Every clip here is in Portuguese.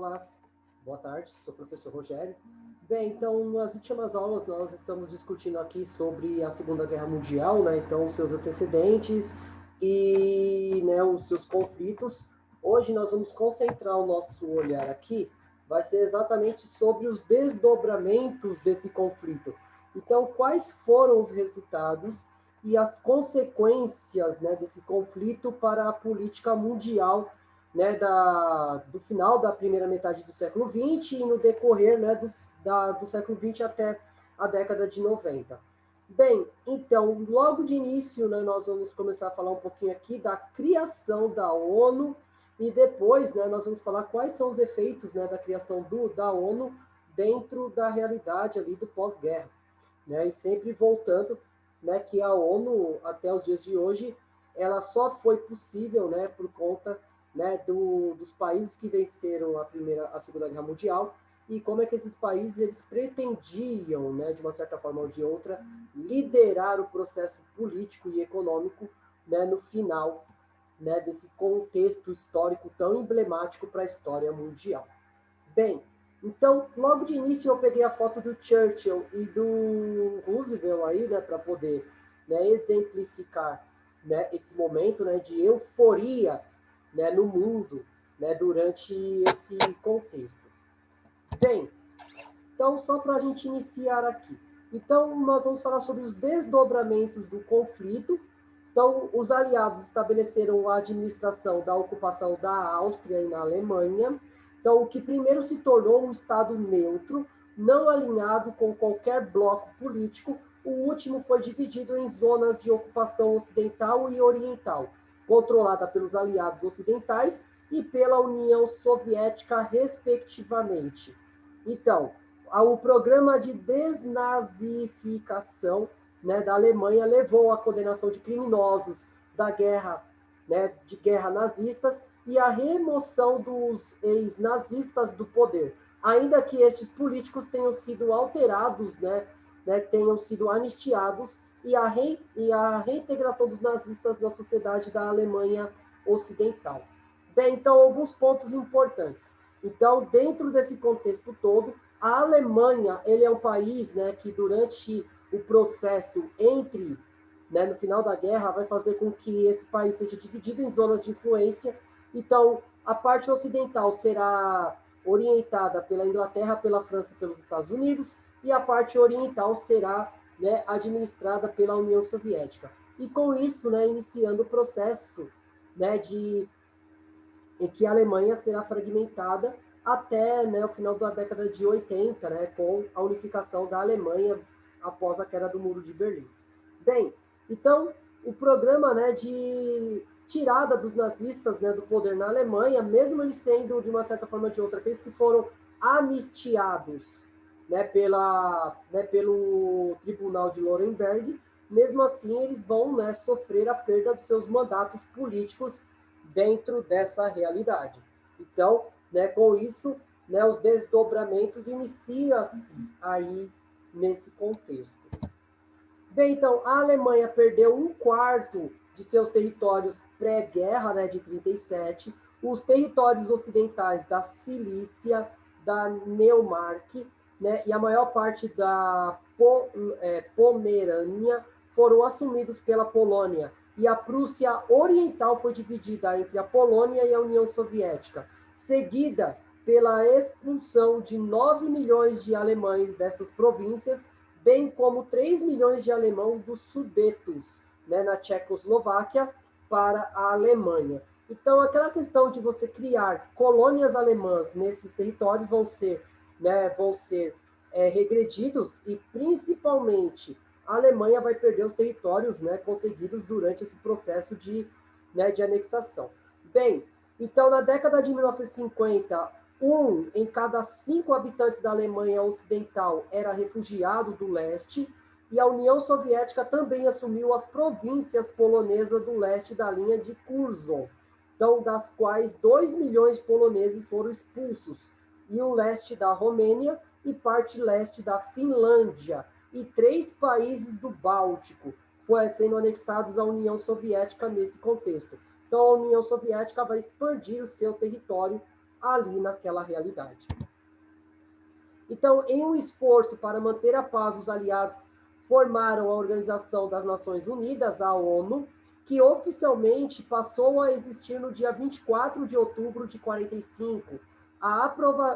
Olá, boa tarde, sou o professor Rogério. Bem, então, nas últimas aulas nós estamos discutindo aqui sobre a Segunda Guerra Mundial, né? Então, os seus antecedentes e, né, os seus conflitos. Hoje nós vamos concentrar o nosso olhar aqui, vai ser exatamente sobre os desdobramentos desse conflito. Então, quais foram os resultados e as consequências, né, desse conflito para a política mundial, né, do final da primeira metade do século XX e no decorrer, né, do século XX até a década de 90. Bem, então, logo de início, né, nós vamos começar a falar um pouquinho aqui da criação da ONU e depois, né, nós vamos falar quais são os efeitos, né, da criação da ONU dentro da realidade ali do pós-guerra, né, e sempre voltando, né, que a ONU, até os dias de hoje, ela só foi possível, né, por conta, né, dos países que venceram a Segunda Guerra Mundial e como é que esses países eles pretendiam, né, de uma certa forma ou de outra, liderar o processo político e econômico, né, no final, né, desse contexto histórico tão emblemático para a história mundial. Bem, então, logo de início eu peguei a foto do Churchill e do Roosevelt aí, né, para poder, né, exemplificar, né, esse momento, né, de euforia, né, no mundo, né, durante esse contexto. Bem, então só para a gente iniciar aqui. Então, nós vamos falar sobre os desdobramentos do conflito. Então, os aliados estabeleceram a administração da ocupação da Áustria e na Alemanha. Então, o que primeiro se tornou um Estado neutro, não alinhado com qualquer bloco político, o último foi dividido em zonas de ocupação ocidental e oriental, controlada pelos aliados ocidentais e pela União Soviética, respectivamente. Então, o programa de desnazificação, né, da Alemanha levou à condenação de criminosos da guerra, né, de guerra nazistas e à remoção dos ex-nazistas do poder, ainda que estes políticos tenham sido alterados, tenham sido anistiados e a reintegração dos nazistas na sociedade da Alemanha Ocidental. Bem, então, alguns pontos importantes. Então, dentro desse contexto todo, a Alemanha, ele é um país, né, que durante o processo no final da guerra, vai fazer com que esse país seja dividido em zonas de influência. Então, a parte ocidental será orientada pela Inglaterra, pela França e pelos Estados Unidos, e a parte oriental será, né, administrada pela União Soviética. E com isso, né, iniciando o processo, né, em que a Alemanha será fragmentada até, né, o final da década de 80, né, com a unificação da Alemanha após a queda do Muro de Berlim. Bem, então, o programa, né, de tirada dos nazistas, né, do poder na Alemanha, mesmo eles sendo, de uma certa forma ou de outra, aqueles que foram anistiados, né, pelo Tribunal de Nuremberg, mesmo assim eles vão, né, sofrer a perda dos seus mandatos políticos dentro dessa realidade. Então, né, com isso, né, os desdobramentos iniciam-se aí nesse contexto. Bem, então, a Alemanha perdeu um quarto de seus territórios pré-guerra, né, de 37, os territórios ocidentais da Cilícia, da Neumark, né, e a maior parte da Pomerânia foram assumidos pela Polônia, e a Prússia Oriental foi dividida entre a Polônia e a União Soviética, seguida pela expulsão de 9 milhões de alemães dessas províncias, bem como 3 milhões de alemãos dos Sudetos, né, na Tchecoslováquia, para a Alemanha. Então, aquela questão de você criar colônias alemãs nesses territórios vão ser regredidos e, principalmente, a Alemanha vai perder os territórios, né, conseguidos durante esse processo de anexação. Bem, então, na década de 1950, em cada 5 habitantes da Alemanha Ocidental era refugiado do leste, e a União Soviética também assumiu as províncias polonesas do leste da linha de Curzon, então, das quais 2 milhões de poloneses foram expulsos, e o leste da Romênia e parte leste da Finlândia, e 3 países do Báltico foram sendo anexados à União Soviética nesse contexto. Então, a União Soviética vai expandir o seu território ali naquela realidade. Então, em um esforço para manter a paz, os aliados formaram a Organização das Nações Unidas, a ONU, que oficialmente passou a existir no dia 24 de outubro de 45,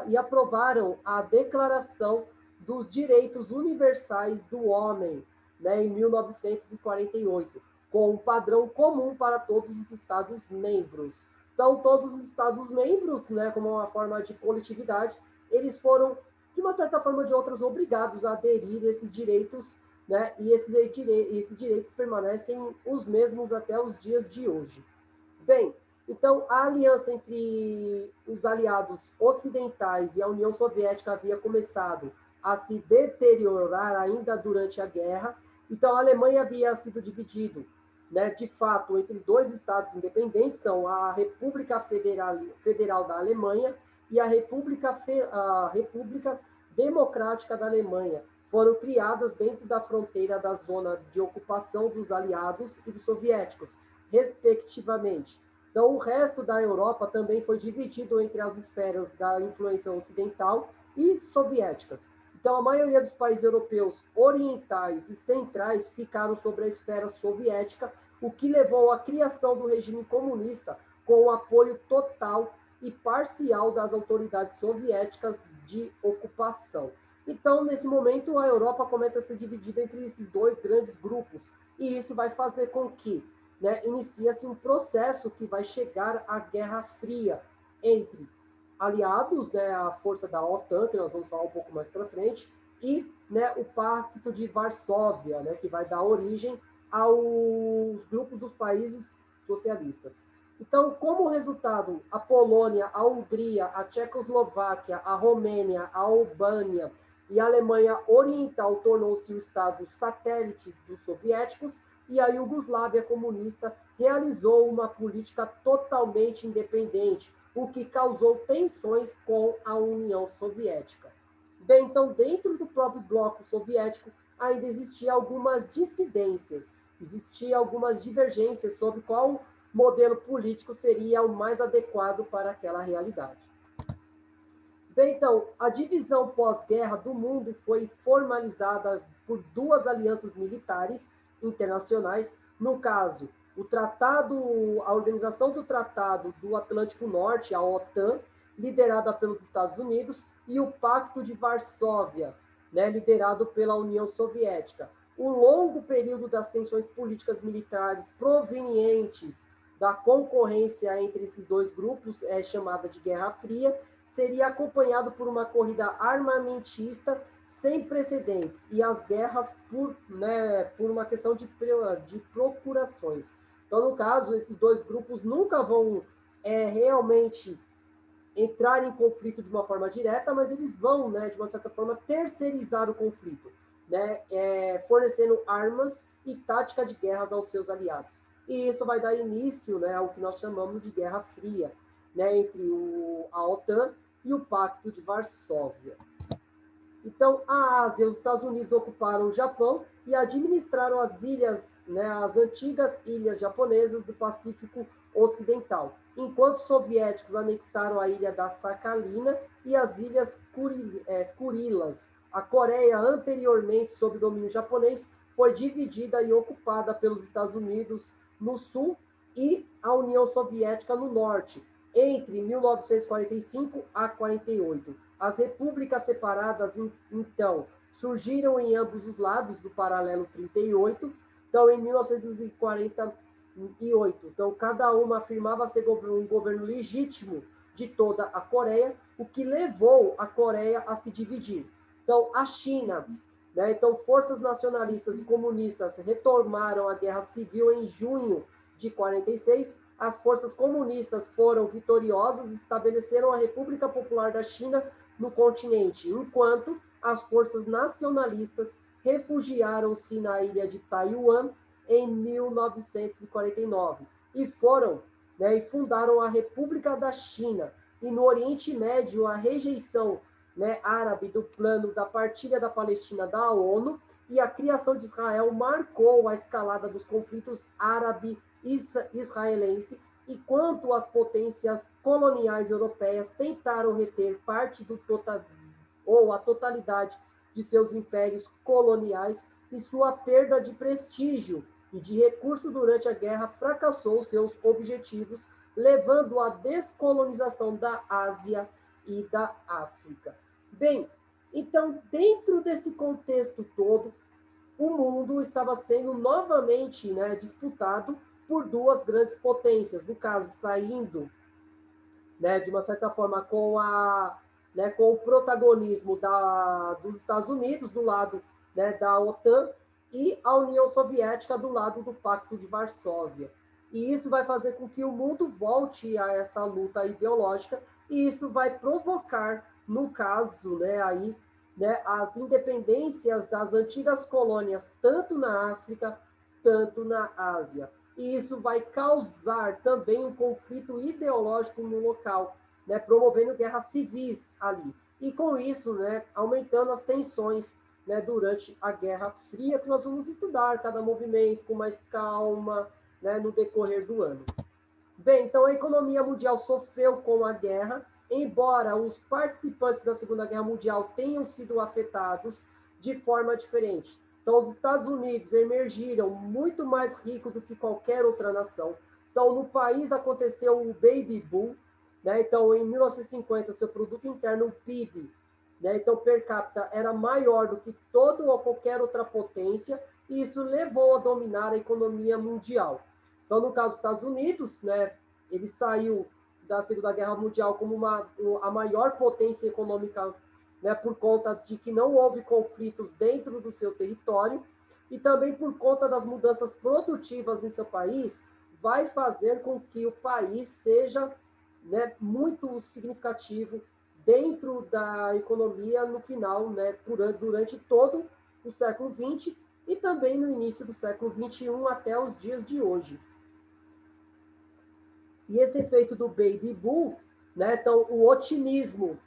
e aprovaram a Declaração dos Direitos Universais do Homem, né, em 1948, com um padrão comum para todos os Estados-membros. Então, todos os Estados-membros, né, como uma forma de coletividade, eles foram, de uma certa forma ou de outras, obrigados a aderir a esses direitos, né, e esses direitos permanecem os mesmos até os dias de hoje. Bem, então, a aliança entre os aliados ocidentais e a União Soviética havia começado a se deteriorar ainda durante a guerra. Então, a Alemanha havia sido dividido, né, de fato, entre dois estados independentes, então, a República Federal da Alemanha e a República Democrática da Alemanha. Foram criadas dentro da fronteira da zona de ocupação dos aliados e dos soviéticos, respectivamente. Então, o resto da Europa também foi dividido entre as esferas da influência ocidental e soviéticas. Então, a maioria dos países europeus orientais e centrais ficaram sobre a esfera soviética, o que levou à criação do regime comunista com o apoio total e parcial das autoridades soviéticas de ocupação. Então, nesse momento, a Europa começa a ser dividida entre esses dois grandes grupos, e isso vai fazer com que, né, inicia-se um processo que vai chegar à Guerra Fria entre aliados, né, a força da OTAN, que nós vamos falar um pouco mais para frente, e, né, o Pacto de Varsóvia, né, que vai dar origem aos grupos dos países socialistas. Então, como resultado, a Polônia, a Hungria, a Tchecoslováquia, a Romênia, a Albânia e a Alemanha Oriental tornou-se estados satélites dos soviéticos, e a Iugoslávia comunista realizou uma política totalmente independente, o que causou tensões com a União Soviética. Bem, então, dentro do próprio bloco soviético, ainda existiam algumas dissidências, existiam algumas divergências sobre qual modelo político seria o mais adequado para aquela realidade. Bem, então, a divisão pós-guerra do mundo foi formalizada por duas alianças militares internacionais, no caso, a Organização do Tratado do Atlântico Norte, a OTAN, liderada pelos Estados Unidos, e o Pacto de Varsóvia, né, liderado pela União Soviética. O longo período das tensões políticas militares provenientes da concorrência entre esses dois grupos é chamada de Guerra Fria, seria acompanhado por uma corrida armamentista sem precedentes e as guerras por uma questão de procurações. Então, no caso, esses dois grupos nunca vão realmente entrar em conflito de uma forma direta, mas eles vão, né, de uma certa forma, terceirizar o conflito, né, fornecendo armas e tática de guerras aos seus aliados. E isso vai dar início, né, ao que nós chamamos de Guerra Fria, né, entre a OTAN e o Pacto de Varsóvia. Então, a Ásia e os Estados Unidos ocuparam o Japão e administraram as ilhas, né, as antigas ilhas japonesas do Pacífico Ocidental, enquanto os soviéticos anexaram a ilha da Sakhalina e as ilhas Kurilas. A Coreia, anteriormente sob domínio japonês, foi dividida e ocupada pelos Estados Unidos no sul e a União Soviética no norte, entre 1945 a 48. As repúblicas separadas, então, surgiram em ambos os lados do paralelo 38, então, em 1948. Então, cada uma afirmava ser um governo legítimo de toda a Coreia, o que levou a Coreia a se dividir. Então, a China, né, então, forças nacionalistas e comunistas retomaram a guerra civil em junho de 46, as forças comunistas foram vitoriosas e estabeleceram a República Popular da China no continente, enquanto as forças nacionalistas refugiaram-se na ilha de Taiwan em 1949 e foram, né, e fundaram a República da China. E no Oriente Médio, a rejeição, né, árabe do plano da partilha da Palestina da ONU e a criação de Israel marcou a escalada dos conflitos árabe-israelense enquanto as potências coloniais europeias tentaram reter parte do total ou a totalidade de seus impérios coloniais, e sua perda de prestígio e de recurso durante a guerra fracassou seus objetivos, levando à descolonização da Ásia e da África. Bem, então, dentro desse contexto todo, o mundo estava sendo novamente, né, disputado por duas grandes potências, no caso, saindo, né, de uma certa forma, com o protagonismo dos Estados Unidos, do lado, né, da OTAN, e a União Soviética do lado do Pacto de Varsóvia. E isso vai fazer com que o mundo volte a essa luta ideológica, e isso vai provocar, no caso, né, aí, né, as independências das antigas colônias, tanto na África, tanto na Ásia. E isso vai causar também um conflito ideológico no local, né, promovendo guerras civis ali. E com isso, né, aumentando as tensões, né, durante a Guerra Fria, que nós vamos estudar cada movimento com mais calma, né, no decorrer do ano. Bem, então a economia mundial sofreu com a guerra, embora os participantes da Segunda Guerra Mundial tenham sido afetados de forma diferente. Então, os Estados Unidos emergiram muito mais ricos do que qualquer outra nação. Então, no país aconteceu o Baby Boom, né? Então, em 1950, seu produto interno, o PIB, né? Então, per capita era maior do que toda ou qualquer outra potência, e isso levou a dominar a economia mundial. Então, no caso dos Estados Unidos, né, ele saiu da Segunda Guerra Mundial como a maior potência econômica, né, por conta de que não houve conflitos dentro do seu território, e também por conta das mudanças produtivas em seu país, vai fazer com que o país seja, né, muito significativo dentro da economia no final, né, durante todo o século XX e também no início do século XXI até os dias de hoje. E esse efeito do baby boom, né, então o otimismo,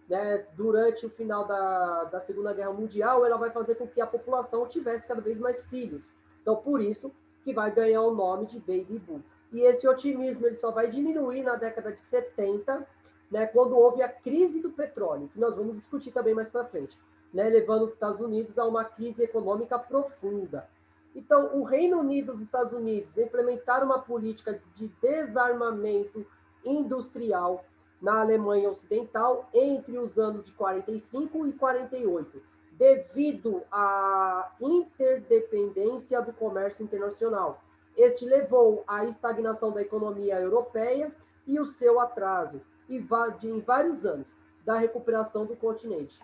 né, durante o final da Segunda Guerra Mundial, ela vai fazer com que a população tivesse cada vez mais filhos. Então, por isso que vai ganhar o nome de baby boom. E esse otimismo ele só vai diminuir na década de 70, né, quando houve a crise do petróleo, que nós vamos discutir também mais para frente, né, levando os Estados Unidos a uma crise econômica profunda. Então, o Reino Unido e os Estados Unidos implementaram uma política de desarmamento industrial na Alemanha Ocidental entre os anos de 45 e 48, devido à interdependência do comércio internacional. Este levou à estagnação da economia europeia e o seu atraso, em vários anos, da recuperação do continente.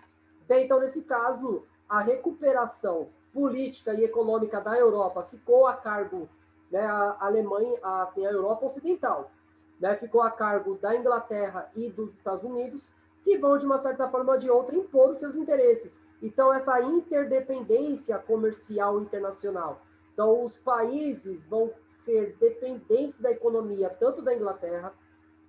Bem, então, nesse caso, a recuperação política e econômica da Europa ficou a cargo, né, a Alemanha, assim, a Europa Ocidental, né, ficou a cargo da Inglaterra e dos Estados Unidos, que vão, de uma certa forma ou de outra, impor os seus interesses. Então, essa interdependência comercial internacional. Então, os países vão ser dependentes da economia, tanto da Inglaterra,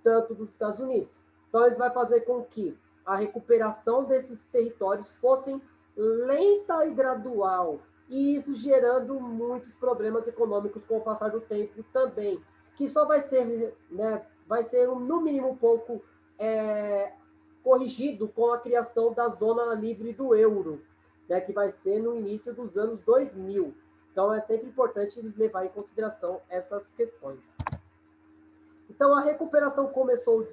tanto dos Estados Unidos. Então, isso vai fazer com que a recuperação desses territórios fossem lenta e gradual, e isso gerando muitos problemas econômicos com o passar do tempo também, que só vai ser, né, vai ser no mínimo um pouco corrigido com a criação da zona livre do euro, né, que vai ser no início dos anos 2000. Então, é sempre importante levar em consideração essas questões. Então, a recuperação começou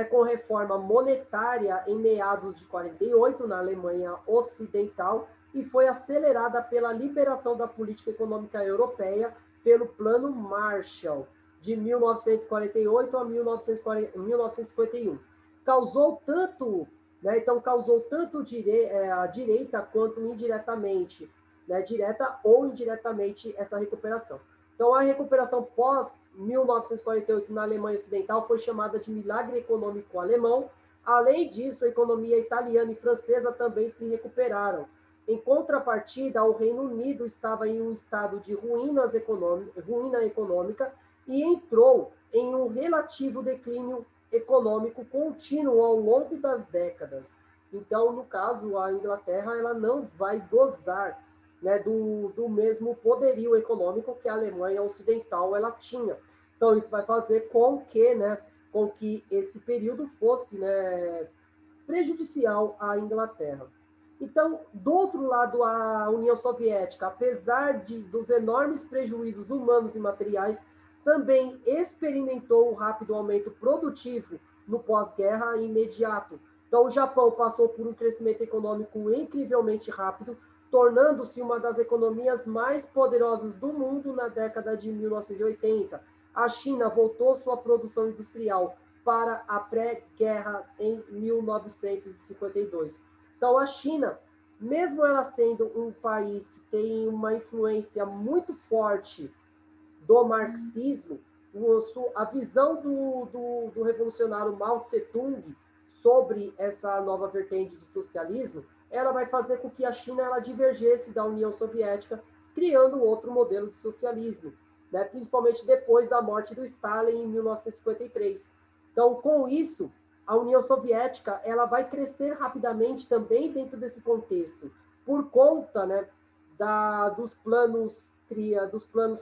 com reforma monetária em meados de 48, na Alemanha Ocidental, e foi acelerada pela liberação da política econômica europeia pelo Plano Marshall, de 1948 a 1951. Causou tanto a direita quanto indiretamente, né, direta ou indiretamente, essa recuperação. Então, a recuperação pós-1948 na Alemanha Ocidental foi chamada de milagre econômico alemão. Além disso, a economia italiana e francesa também se recuperaram. Em contrapartida, o Reino Unido estava em um estado de ruína econômica e entrou em um relativo declínio econômico contínuo ao longo das décadas. Então, no caso, a Inglaterra ela não vai gozar, né, do mesmo poderio econômico que a Alemanha Ocidental ela tinha. Então, isso vai fazer com que esse período fosse, né, prejudicial à Inglaterra. Então, do outro lado, a União Soviética, apesar dos enormes prejuízos humanos e materiais, também experimentou um rápido aumento produtivo no pós-guerra imediato. Então, o Japão passou por um crescimento econômico incrivelmente rápido, tornando-se uma das economias mais poderosas do mundo na década de 1980. A China voltou sua produção industrial para a pré-guerra em 1952. Então, a China, mesmo ela sendo um país que tem uma influência muito forte do marxismo, a visão do revolucionário Mao Tse-tung sobre essa nova vertente de socialismo, ela vai fazer com que a China ela divergesse da União Soviética, criando outro modelo de socialismo, né? Principalmente depois da morte do Stalin em 1953. Então, com isso, a União Soviética ela vai crescer rapidamente também dentro desse contexto, por conta, né, dos planos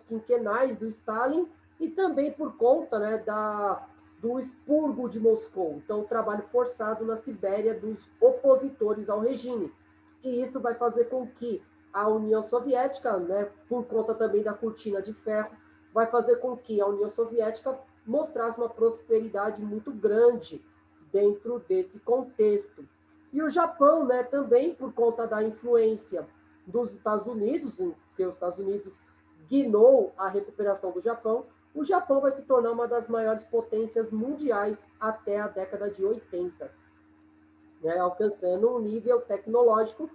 quinquenais do Stalin e também por conta, né, do expurgo de Moscou, então o trabalho forçado na Sibéria dos opositores ao regime. E isso vai fazer com que a União Soviética, né, por conta também da cortina de ferro, vai fazer com que a União Soviética mostrasse uma prosperidade muito grande dentro desse contexto. E o Japão, né, também por conta da influência dos Estados Unidos, que os Estados Unidos guinou a recuperação do Japão, o Japão vai se tornar uma das maiores potências mundiais até a década de 80, né, alcançando um nível tecnológico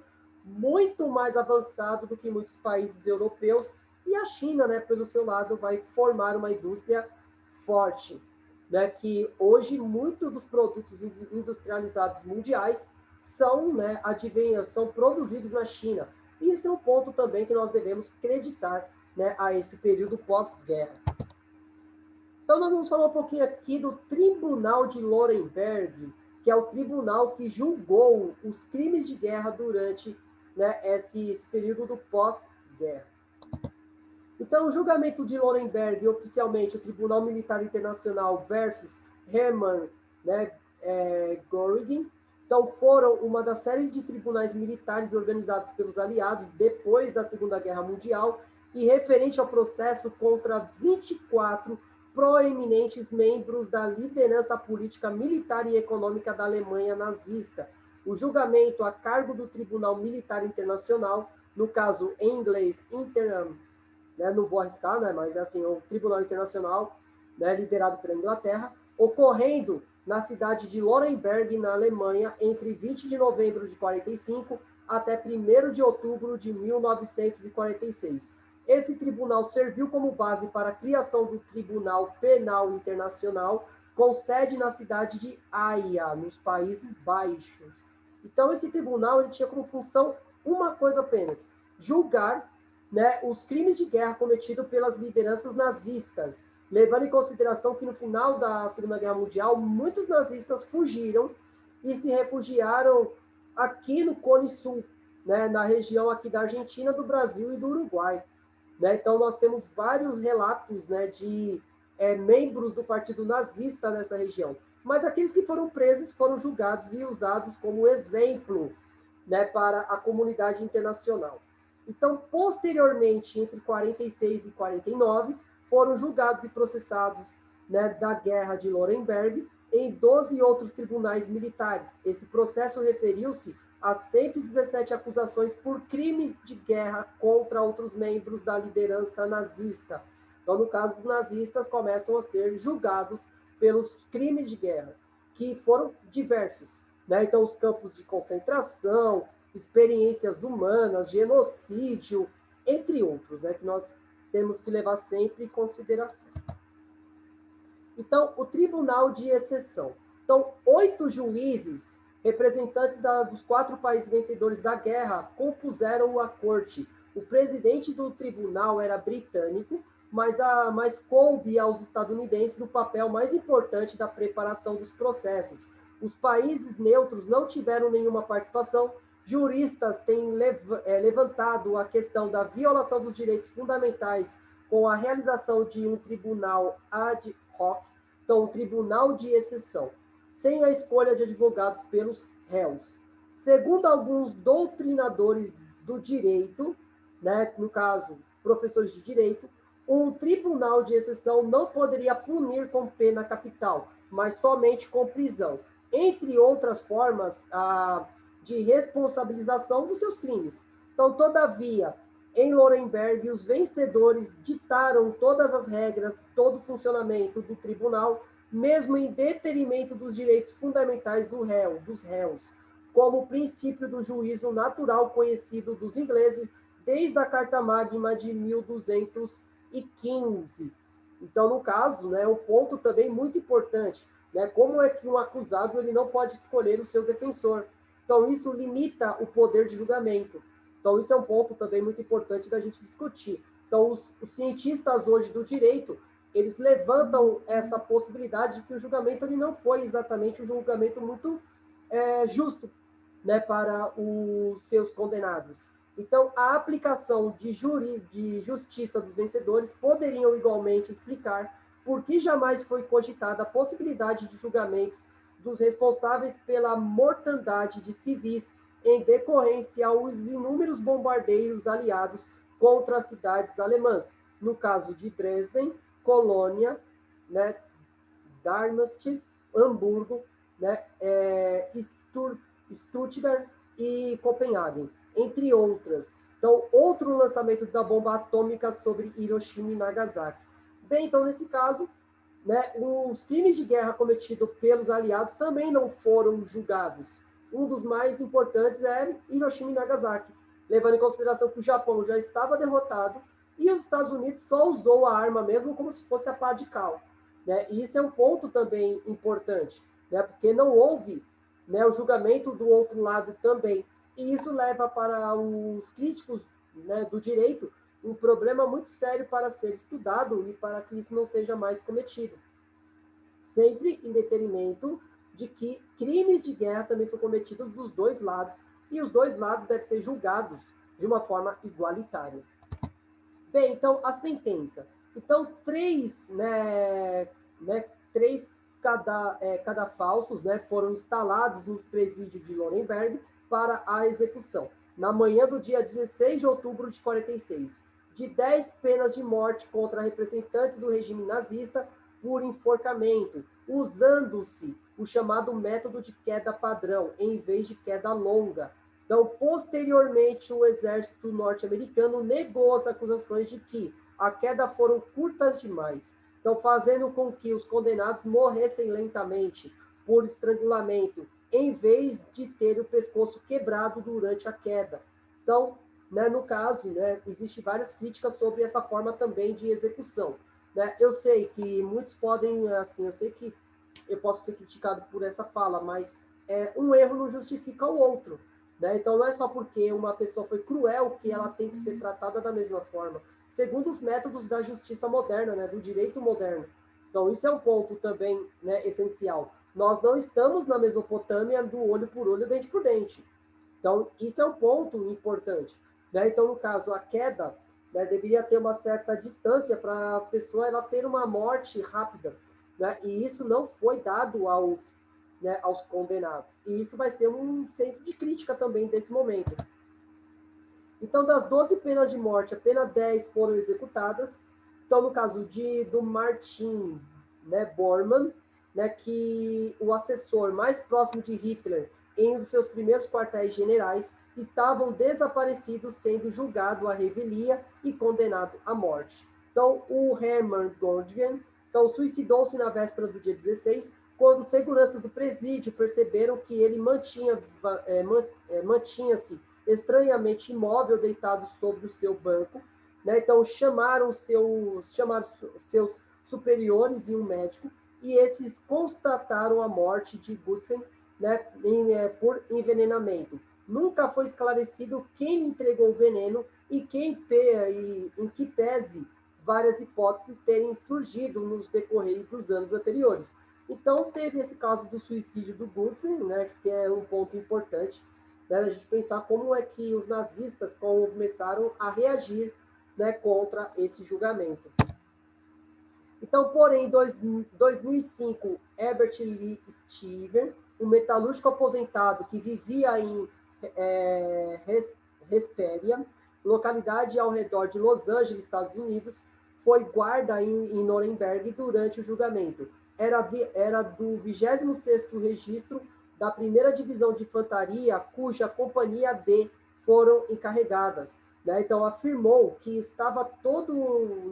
muito mais avançado do que muitos países europeus, e a China, né, pelo seu lado, vai formar uma indústria forte, né, que hoje muitos dos produtos industrializados mundiais são, né, são produzidos na China. E esse é um ponto também que nós devemos acreditar, né, a esse período pós-guerra. Então, nós vamos falar um pouquinho aqui do Tribunal de Nuremberg, que é o tribunal que julgou os crimes de guerra durante, né, esse período do pós-guerra. Então, o julgamento de Nuremberg, oficialmente o Tribunal Militar Internacional versus Hermann, né, Göring, então foram uma das séries de tribunais militares organizados pelos aliados depois da Segunda Guerra Mundial e referente ao processo contra 24 proeminentes membros da liderança política, militar e econômica da Alemanha nazista. O julgamento a cargo do Tribunal Militar Internacional, no caso em inglês, né, não vou arriscar, né, mas é assim, o Tribunal Internacional, né, liderado pela Inglaterra, ocorrendo na cidade de Nuremberg, na Alemanha, entre 20 de novembro de 45 até 1º de outubro de 1946. Esse tribunal serviu como base para a criação do Tribunal Penal Internacional, com sede na cidade de Haia, nos Países Baixos. Então, esse tribunal ele tinha como função uma coisa apenas: julgar, né, os crimes de guerra cometidos pelas lideranças nazistas, levando em consideração que no final da Segunda Guerra Mundial, muitos nazistas fugiram e se refugiaram aqui no Cone Sul, né, na região aqui da Argentina, do Brasil e do Uruguai. Né? Então, nós temos vários relatos, né, de membros do partido nazista nessa região. Mas aqueles que foram presos foram julgados e usados como exemplo, né, para a comunidade internacional. Então, posteriormente, entre 46 e 49, foram julgados e processados, né, da Guerra de Nuremberg em 12 outros tribunais militares. Esse processo referiu-se a 117 acusações por crimes de guerra contra outros membros da liderança nazista. Então, no caso, os nazistas começam a ser julgados pelos crimes de guerra, que foram diversos, né? Então, os campos de concentração, experiências humanas, genocídio, entre outros, né, que nós temos que levar sempre em consideração. Então, o Tribunal de Exceção. Então, 8 juízes, representantes dos 4 países vencedores da guerra, compuseram a corte. O presidente do tribunal era britânico, mas coube aos estadunidenses o papel mais importante da preparação dos processos. Os países neutros não tiveram nenhuma participação. Juristas têm levantado a questão da violação dos direitos fundamentais com a realização de um tribunal ad hoc, então um tribunal de exceção, sem a escolha de advogados pelos réus. Segundo alguns doutrinadores do direito, né, no caso, professores de direito, um tribunal de exceção não poderia punir com pena capital, mas somente com prisão, entre outras formas de responsabilização dos seus crimes. Então, todavia, em Nuremberg, os vencedores ditaram todas as regras, todo o funcionamento do tribunal, mesmo em detrimento dos direitos fundamentais dos réus, como o princípio do juízo natural conhecido dos ingleses desde a Carta Magna de 1215. Então, no caso, né, um ponto também muito importante, né, como é que um acusado ele não pode escolher o seu defensor. Então, isso limita o poder de julgamento. Então, isso é um ponto também muito importante da gente discutir. Então, os cientistas hoje do direito, eles levantam essa possibilidade de que o julgamento ele não foi exatamente um julgamento muito justo, né, para os seus condenados. Então, a aplicação de justiça dos vencedores poderiam igualmente explicar por que jamais foi cogitada a possibilidade de julgamentos dos responsáveis pela mortandade de civis em decorrência aos inúmeros bombardeios aliados contra as cidades alemãs, no caso de Dresden, Colônia, né, Darmstadt, Hamburgo, né, Stuttgart e Copenhague, entre outras. Então, outro lançamento da bomba atômica sobre Hiroshima e Nagasaki. Bem, então, nesse caso, né, os crimes de guerra cometidos pelos aliados também não foram julgados. Um dos mais importantes é Hiroshima e Nagasaki, levando em consideração que o Japão já estava derrotado e os Estados Unidos só usou a arma mesmo como se fosse a pá de cal. Né? E isso é um ponto também importante, né? Porque não houve, né, o julgamento do outro lado também. E isso leva para os críticos, né, do direito um problema muito sério para ser estudado e para que isso não seja mais cometido. Sempre em detrimento de que crimes de guerra também são cometidos dos dois lados e os dois lados devem ser julgados de uma forma igualitária. Bem, então, a sentença. Então, três cadafalsos, né, foram instalados no presídio de Nuremberg para a execução, na manhã do dia 16 de outubro de 46, de 10 penas de morte contra representantes do regime nazista por enforcamento, usando-se o chamado método de queda padrão, em vez de queda longa. Então, posteriormente, o exército norte-americano negou as acusações de que a queda foram curtas demais, então fazendo com que os condenados morressem lentamente por estrangulamento, em vez de ter o pescoço quebrado durante a queda. Então, né, no caso, né, existem várias críticas sobre essa forma também de execução. Né? Eu sei que muitos podem, assim, eu sei que eu posso ser criticado por essa fala, mas um erro não justifica o outro. Né? Então, não é só porque uma pessoa foi cruel que ela tem que ser tratada da mesma forma, segundo os métodos da justiça moderna, né? Do direito moderno. Então, isso é um ponto também, né, essencial. Nós não estamos na Mesopotâmia do olho por olho, dente por dente. Então, isso é um ponto importante. Né? Então, no caso, a queda, né, deveria ter uma certa distância para a pessoa ela ter uma morte rápida. Né? E isso não foi dado aos condenados. E isso vai ser um senso de crítica também desse momento. Então, das 12 penas de morte, apenas 10 foram executadas. Então, no caso do Martin, né, Bormann, né, que o assessor mais próximo de Hitler em um dos seus primeiros quartéis generais estavam desaparecidos, sendo julgado à revelia e condenado à morte. Então, o Hermann Göring, então, suicidou-se na véspera do dia 16, quando seguranças do presídio perceberam que ele mantinha-se estranhamente imóvel, deitado sobre o seu banco. Né? Então, chamaram seus superiores e um médico, e esses constataram a morte de Gutzen, né, por envenenamento. Nunca foi esclarecido quem lhe entregou o veneno e em que pese várias hipóteses terem surgido nos decorrer dos anos anteriores. Então, teve esse caso do suicídio do Gutzen, né, que é um ponto importante, né, a gente pensar como é que os nazistas começaram a reagir né, contra esse julgamento. Então, porém, em 2005, Herbert Lee Steven, um metalúrgico aposentado que vivia em Hesperia, localidade ao redor de Los Angeles, Estados Unidos, foi guarda em Nuremberg durante o julgamento. Era do 26º registro da 1ª Divisão de Infantaria, cuja Companhia D foram encarregadas. Né? Então, afirmou que estava todo,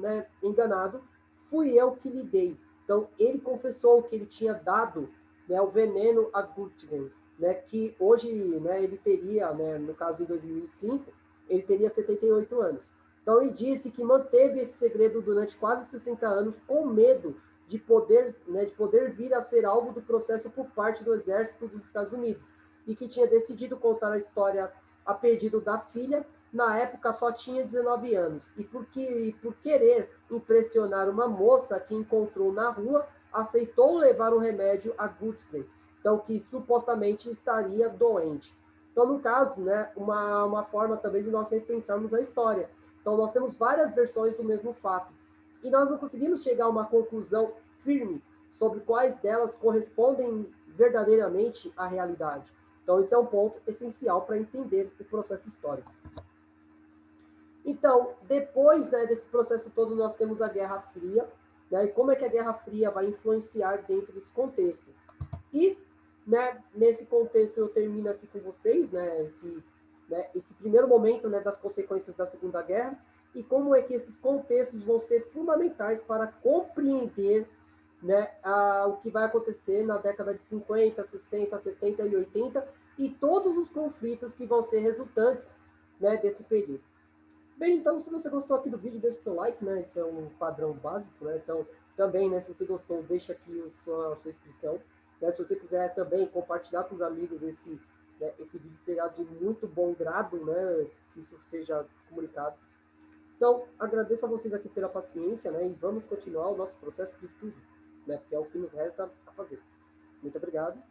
né, enganado, fui eu que lhe dei. Então, ele confessou que ele tinha dado, né, o veneno a Gutgen, né, que hoje, né, ele teria, né, no caso em 2005, ele teria 78 anos. Então, ele disse que manteve esse segredo durante quase 60 anos, com medo de poder, né, de poder vir a ser alvo do processo por parte do exército dos Estados Unidos, e que tinha decidido contar a história a pedido da filha. Na época só tinha 19 anos, e por querer impressionar uma moça que encontrou na rua, aceitou levar o remédio a Gutgen, então que supostamente estaria doente. Então, no caso, né, uma forma também de nós repensarmos a história. Então, nós temos várias versões do mesmo fato, e nós não conseguimos chegar a uma conclusão firme sobre quais delas correspondem verdadeiramente à realidade. Então, esse é um ponto essencial para entender o processo histórico. Então, depois, né, desse processo todo, nós temos a Guerra Fria, né, e como é que a Guerra Fria vai influenciar dentro desse contexto. E, né, nesse contexto, eu termino aqui com vocês, né, esse primeiro momento, né, das consequências da Segunda Guerra, e como é que esses contextos vão ser fundamentais para compreender, né, o que vai acontecer na década de 50, 60, 70 e 80, e todos os conflitos que vão ser resultantes, né, desse período. Bem, então, se você gostou aqui do vídeo, deixe seu like, né? Esse é um padrão básico, né? Então, também, né, se você gostou, deixa aqui sua inscrição. Né? Se você quiser também compartilhar com os amigos esse vídeo, será de muito bom grado, né? Que isso seja comunicado. Então, agradeço a vocês aqui pela paciência, né? E vamos continuar o nosso processo de estudo, né? Porque é o que nos resta a fazer. Muito obrigado.